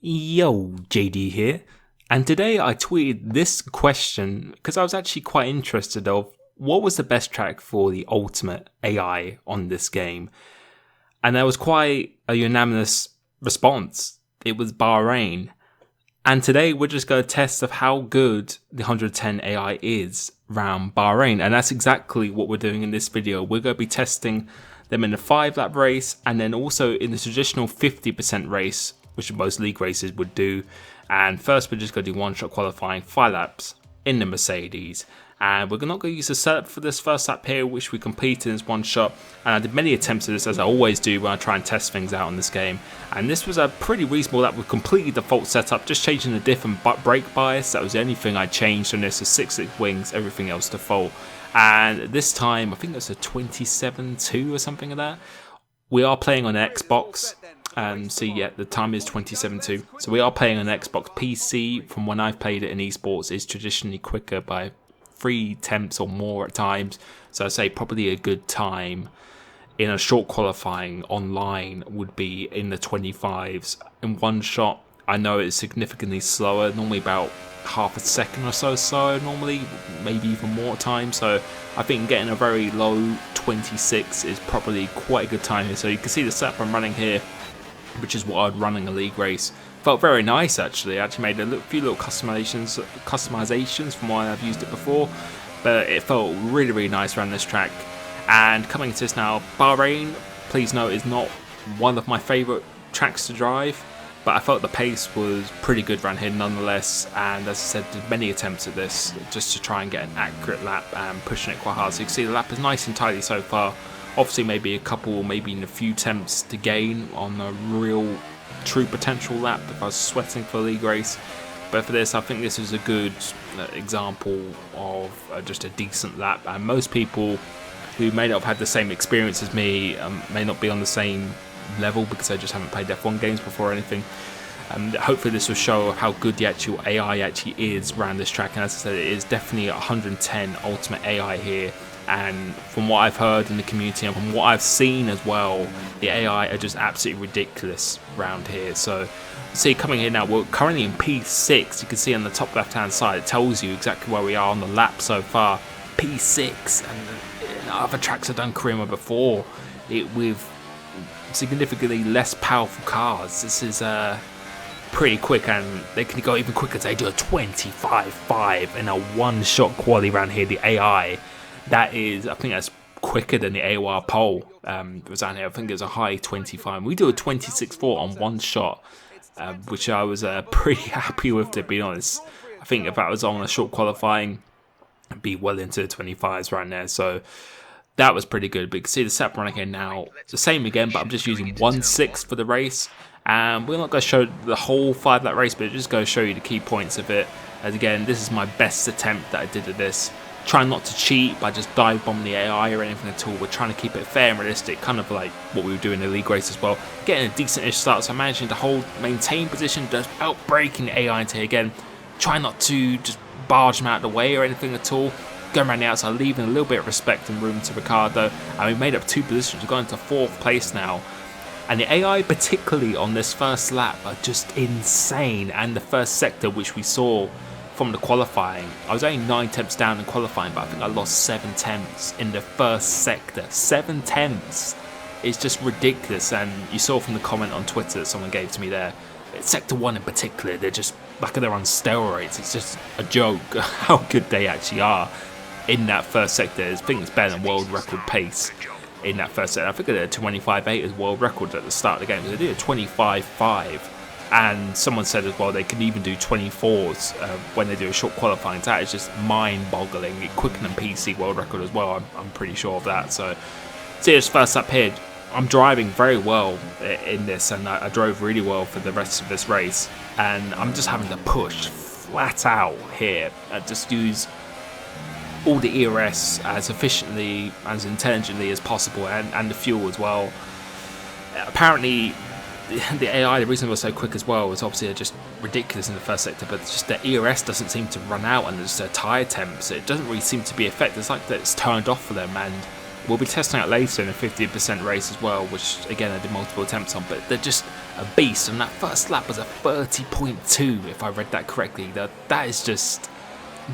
Yo, JD here, and today I tweeted this question because I was actually quite interested of what was the best track for the ultimate AI on this game, and there was quite a unanimous response. It was Bahrain, and today we're just going to test of how good the 110 AI is around Bahrain, and that's exactly what we're doing in this video. We're going to be testing them in the 5-lap race, and then also in the traditional 50% race, which most league races would do. And first we're just going to do one-shot qualifying 5 laps in the Mercedes, and we're not going to use the setup for this first lap here, which we completed in one shot. And I did many attempts at this, as I always do when I try and test things out in this game, and this was a pretty reasonable lap with completely default setup, just changing the diff and brake bias. That was the only thing I changed on this. The 6 wings, everything else default. And this time I think it was a 27.2 or something like that. We are playing on Xbox. So yeah, the time is 27.2. So we are playing on Xbox. PC, from when I've played it in esports, is traditionally quicker by 3 tenths or more at times. So I say probably a good time in a short qualifying online would be in the 25s. In one shot, I know it's significantly slower, normally about half a second or so slower, normally, maybe even more at times. So I think getting a very low 26 is probably quite a good time here. So you can see the setup I'm running here, which is what I'd run in a league race. Felt very nice actually. I actually made a few little customizations from why I've used it before, but it felt really nice around this track. And coming to this now, Bahrain, please note, is not one of my favourite tracks to drive, but I felt the pace was pretty good around here nonetheless. And as I said, did many attempts at this just to try and get an accurate lap and pushing it quite hard. So you can see the lap is nice and tidy so far. Obviously, maybe a couple, maybe in a few attempts to gain on a real, true potential lap if I was sweating for a league race. But for this, I think this is a good example of just a decent lap. And most people who may not have had the same experience as me may not be on the same level because they just haven't played F1 games before or anything. Hopefully this will show how good the actual AI actually is around this track. And as I said, it is definitely 110 ultimate AI here. And from what I've heard in the community and from what I've seen as well, the AI are just absolutely ridiculous around here. So see, coming here now, we're currently in P6. You can see on the top left hand side it tells you exactly where we are on the lap so far. P6, and other tracks I've done career before it with significantly less powerful cars. This is pretty quick, and they can go even quicker. They do a 25.5 in a one-shot quali around here. The AI, that is, I think that's quicker than the AOR pole. It was down here. I think it was a high 25. We do a 26.4 on one shot, which I was pretty happy with, to be honest. I think if that was on a short qualifying, I'd be well into the 25s right there. So that was pretty good. But you can see the setup running here now. It's the same again, but I'm just using 1/6 for the race. And we're not going to show the whole 5-lap race, but just going to show you the key points of it. As again, this is my best attempt that I did at this. Trying not to cheat by just dive bomb the AI or anything at all. We're trying to keep it fair and realistic, kind of like what we were doing in the league race as well. Getting a decent-ish start, so managing to maintain position, just outbreaking the AI into here again. Trying not to just barge them out of the way or anything at all. Going around the outside, leaving a little bit of respect and room to Ricardo. And we made up 2 positions. We're going to 4th place now. And the AI, particularly on this first lap, are just insane. And the first sector, which we saw from the qualifying, I was only 9 tenths down in qualifying, but I think I lost 7 tenths in the first sector. 7 tenths is just ridiculous. And you saw from the comment on Twitter that someone gave to me there, sector 1 in particular, they're just like they're on steroids. It's just a joke how good they actually are in that first sector. I think it's better than world record pace in that first sector. I think they did a 25.8 as world record at the start of the game. So they did a 25.5. And someone said as well they can even do 24s when they do a short qualifying. That is just mind-boggling. Quicker than PC world record as well. I'm pretty sure of that. So see this first up here. I'm driving very well in this, and I drove really well for the rest of this race. And I'm just having to push flat out here. Just use all the ERS as efficiently, as intelligently as possible, and the fuel as well. Apparently, the AI, the reason it was so quick as well, was obviously just ridiculous in the first sector, but it's just the ERS doesn't seem to run out, and there's tyre temps. It doesn't really seem to be effective. It's like that it's turned off for them, and we'll be testing out later in a 50% race as well, which again I did multiple attempts on, but they're just a beast, and that first lap was a 30.2, if I read that correctly. That is just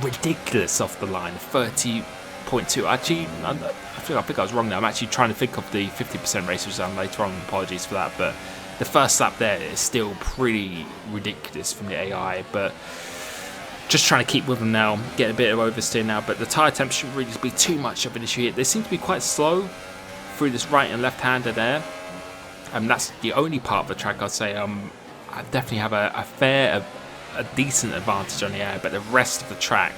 ridiculous off the line. 30.2. Actually, I think I was wrong there. I'm actually trying to think of the 50% races later on. Apologies for that, but the first lap there is still pretty ridiculous from the AI. But just trying to keep with them now, get a bit of oversteer now. But the tyre temp shouldn't really be too much of an issue here. They seem to be quite slow through this right and left-hander there. And that's the only part of the track I'd say I definitely have a decent advantage on the air, but the rest of the track,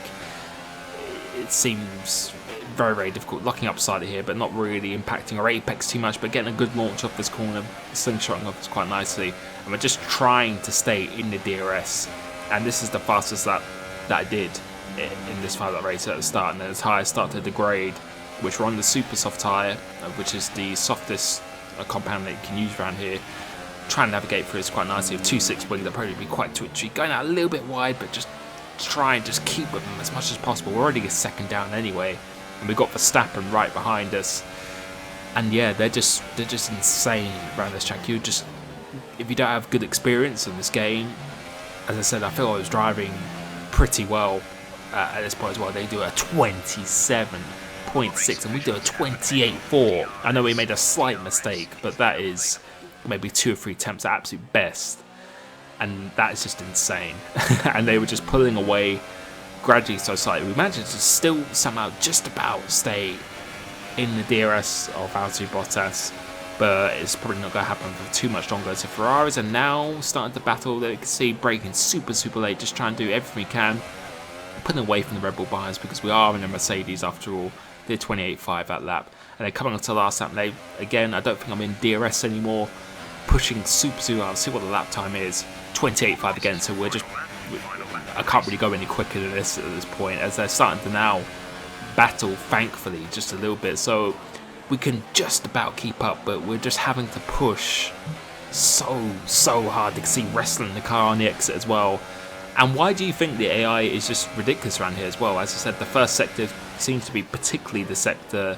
it seems very, very difficult. Locking up slightly here, but not really impacting our apex too much, but getting a good launch off this corner, slingshotting off this quite nicely. And we're just trying to stay in the DRS. And this is the fastest lap that I did in this 5-lap race at the start. And then the tyres start to degrade, which we're on the super soft tyre, which is the softest compound that you can use around here. Try and navigate through this quite nicely with 2.6 wing. They'll probably be quite twitchy, going out a little bit wide, but just try and just keep with them as much as possible. We're already a second down anyway, and we've got Verstappen right behind us. And yeah, they're just insane around this track. If you don't have good experience in this game, as I said, I feel I was driving pretty well at this point as well. They do a 27.6 and we do a 28.4. I know we made a slight mistake, but that is maybe 2 or 3 attempts at absolute best, and that is just insane. And they were just pulling away gradually so slightly. We managed to still somehow just about stay in the DRS of Valtteri Bottas, but it's probably not going to happen for too much longer. So Ferraris are now starting to battle. They can see braking super late, just trying to do everything we can, putting away from the Red Bull buyers, because we are in a Mercedes after all. They're 28.5 that lap, and they're coming on to the last lap. They, again, I don't think I'm in DRS anymore, pushing super hard. See what the lap time is. 28.5 again, so I can't really go any quicker than this at this point, as they're starting to now battle, thankfully, just a little bit. So we can just about keep up, but we're just having to push so hard. You can see wrestling the car on the exit as well. And why do you think the AI is just ridiculous around here as well? As I said, the first sector seems to be particularly the sector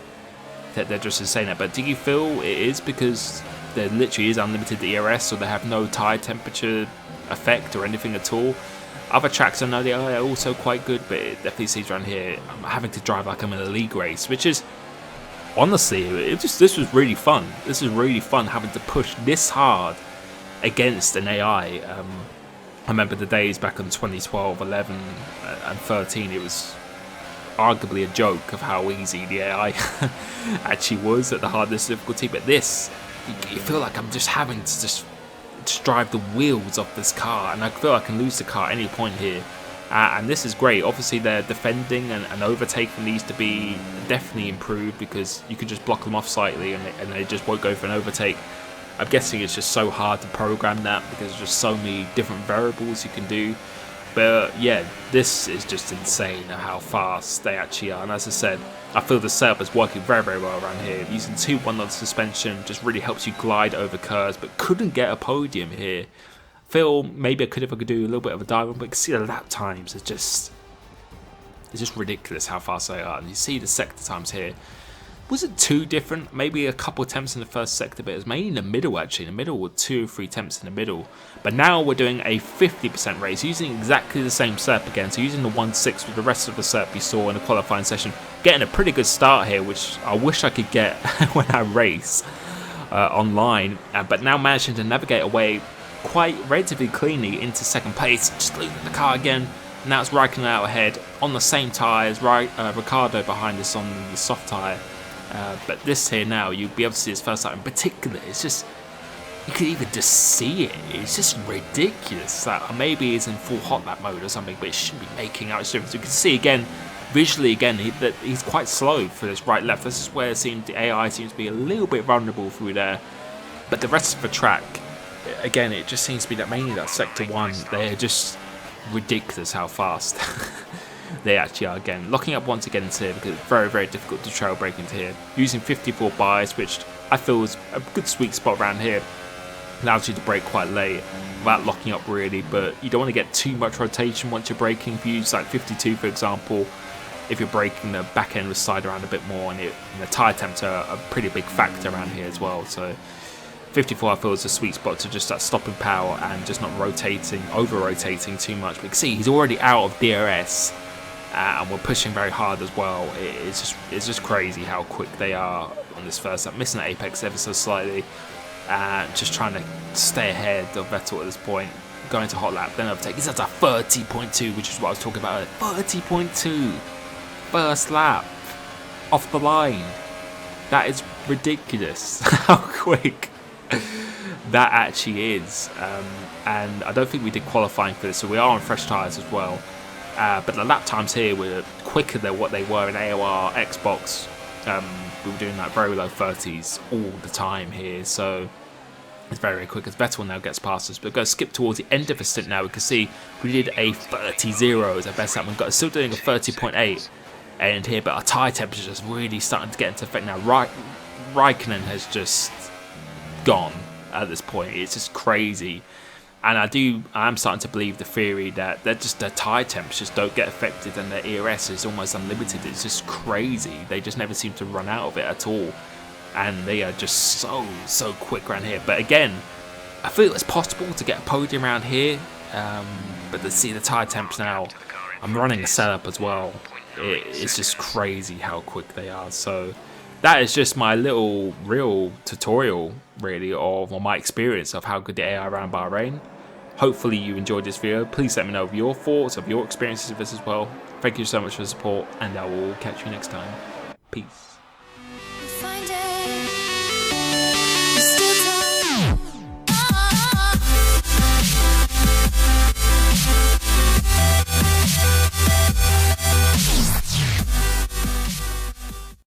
that they're just insane at. But do you feel it is because there literally is unlimited DRS, or they have no tyre temperature effect or anything at all? Other tracks I know the AI are also quite good, but it definitely seems around here I'm having to drive like I'm in a league race, which is honestly, this was really fun. This is really fun having to push this hard against an AI. I remember the days back in 2012, 11 and 13, it was arguably a joke of how easy the AI actually was at the hardest difficulty. But this, you feel like I'm just having to just drive the wheels off this car, and I feel I can lose the car at any point here. And this is great. Obviously, their defending and overtaking needs to be definitely improved, because you can just block them off slightly and they just won't go for an overtake. I'm guessing it's just so hard to program that, because there's just so many different variables you can do. But yeah, this is just insane how fast they actually are. And as I said, I feel the setup is working very, very well around here. Using 2-1 suspension just really helps you glide over curves, but couldn't get a podium here. Feel maybe if I could do a little bit of a dive, but you can see the lap times. It's just ridiculous how fast they are. And you see the sector times here. Wasn't too different, maybe a couple attempts in the first sector, but it was mainly in the middle actually. In the middle were 2 or 3 attempts in the middle. But now we're doing a 50% race, using exactly the same setup again. So using the 1.6 with the rest of the setup you saw in the qualifying session. Getting a pretty good start here, which I wish I could get when I race online. But now managing to navigate away quite relatively cleanly into second place. Just losing the car again. Now it's Raikkonen out ahead on the same tyre as Ricciardo behind us on the soft tyre. But this here now, you'll be able to see his first lap in particular. It's just, you could even just see it. It's just ridiculous. Maybe he's in full hot lap mode or something, but it shouldn't be making out a difference. You can see again, visually again, that he's quite slow for this right left. This is where it seems the AI seems to be a little bit vulnerable through there. But the rest of the track, again, it just seems to be that mainly that sector 1. They're just ridiculous how fast they actually are. Again, locking up once again into here, because it's very, very difficult to trail break into here. Using 54 bias, which I feel is a good sweet spot around here. Allows you to brake quite late without locking up really, but you don't want to get too much rotation once you're braking. If you use like 52 for example, if you're braking, the back end will slide around a bit more, and the tyre temps are a pretty big factor around here as well. So 54 I feel is a sweet spot to just start stopping power and just not rotating, over-rotating too much. But you can see he's already out of DRS, and we're pushing very hard as well. It's just crazy how quick they are on this first lap. Missing the apex ever so slightly, just trying to stay ahead of Vettel at this point. Going to hot lap, then overtake. He's at a 30.2, which is what I was talking about. 30.2 first lap off the line. That is ridiculous. How quick that actually is. And I don't think we did qualifying for this, so we are on fresh tyres as well. But the lap times here were quicker than what they were in AOR, Xbox. We were doing like very low 30s all the time here, so it's very, very quick as Vettel now gets past us. But go skip towards the end of the stint now. We can see we did a 30.0 as our best lap. We've got still doing a 30.8 and here, but our tyre temperature is just really starting to get into effect now. Raikkonen has just gone at this point. It's just crazy. And I am starting to believe the theory that their tyre temperatures don't get affected and their ERS is almost unlimited. It's just crazy. They just never seem to run out of it at all. And they are just so quick around here. But again, I feel it's possible to get a podium around here. But to see the tyre temps now, I'm running a setup as well. It's just crazy how quick they are. So that is just my little real tutorial, really, of my experience of how good the AI around Bahrain. Hopefully you enjoyed this video. Please let me know of your thoughts, of your experiences with this as well. Thank you so much for the support, and I will catch you next time. Peace.